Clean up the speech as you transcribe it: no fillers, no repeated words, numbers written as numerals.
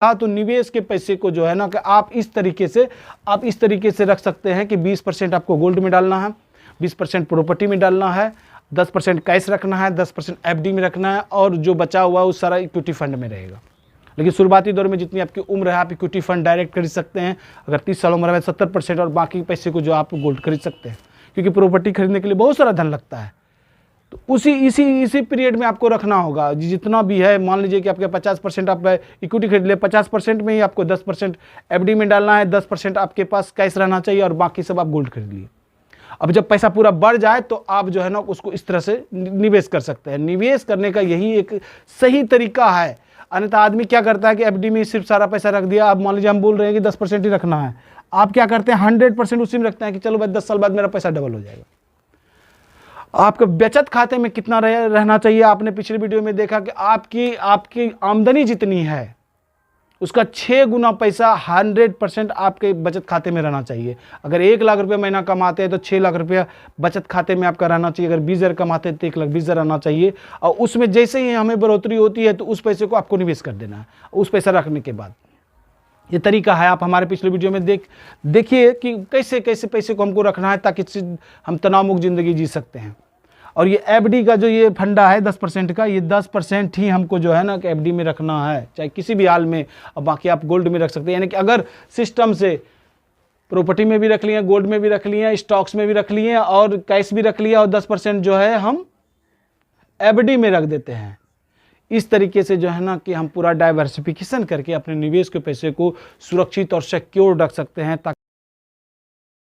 तो निवेश के पैसे को जो है ना कि आप इस तरीके से रख सकते हैं कि 20% आपको गोल्ड में डालना है, 20% प्रॉपर्टी में डालना है, 10% कैश रखना है, 10% एफडी में रखना है और जो बचा हुआ वो सारा इक्विटी फंड में रहेगा। लेकिन शुरुआती दौर में जितनी आपकी उम्र है आप इक्विटी फंड डायरेक्ट खरीद सकते हैं। अगर 30 साल उम्र है 70% और बाकी पैसे को जो आप गोल्ड खरीद सकते हैं, क्योंकि प्रॉपर्टी खरीदने के लिए बहुत सारा धन लगता है। तो इसी पीरियड में आपको रखना होगा जितना भी है। मान लीजिए कि आपके 50% आप इक्विटी खरीद ले, 50% में ही आपको 10% एफडी में डालना है, 10% आपके पास कैश रहना चाहिए और बाकी सब आप गोल्ड खरीद लिए। अब जब पैसा पूरा बढ़ जाए तो आप जो है ना उसको इस तरह से निवेश कर सकते हैं। निवेश करने का यही एक सही तरीका है। अन्यथा आदमी क्या करता है कि एफडी में सिर्फ सारा पैसा रख दिया। अब मान लीजिए हम बोल रहे हैं कि 10% ही रखना है, आप क्या करते हैं 100% उसी में रखते हैं कि चलो भाई 10 साल बाद मेरा पैसा डबल हो जाएगा। आपके बचत खाते में कितना रहना चाहिए? आपने पिछले वीडियो में देखा कि आपकी आमदनी जितनी है उसका 6 गुना पैसा 100% आपके बचत खाते में रहना चाहिए। अगर 1 लाख रुपया महीना कमाते हैं तो 6 लाख रुपया बचत खाते में आपका रहना चाहिए। अगर 20,000 कमाते हैं तो 1,20,000 रहना चाहिए। और उसमें जैसे ही हमें बढ़ोतरी होती है तो उस पैसे को आपको निवेश कर देना है। उस पैसा रखने के बाद ये तरीका है। आप हमारे पिछले वीडियो में देखिए कि कैसे कैसे पैसे को हमको रखना है ताकि हम तनाव मुक्त जिंदगी जी सकते हैं। और ये एफडी का जो ये फंडा है 10% का, ये 10% ही हमको जो है ना कि एफडी में रखना है, चाहे किसी भी हाल में। और बाकी आप गोल्ड में रख सकते हैं। यानी कि अगर सिस्टम से प्रॉपर्टी में भी रख लिए, गोल्ड में भी रख लिए, स्टॉक्स में भी रख लिए और कैश भी रख लिया और 10% जो है हम एफडी में रख देते हैं। इस तरीके से जो है ना कि हम पूरा डाइवर्सिफिकेशन करके अपने निवेश के पैसे को सुरक्षित और सिक्योर रख सकते हैं ताकि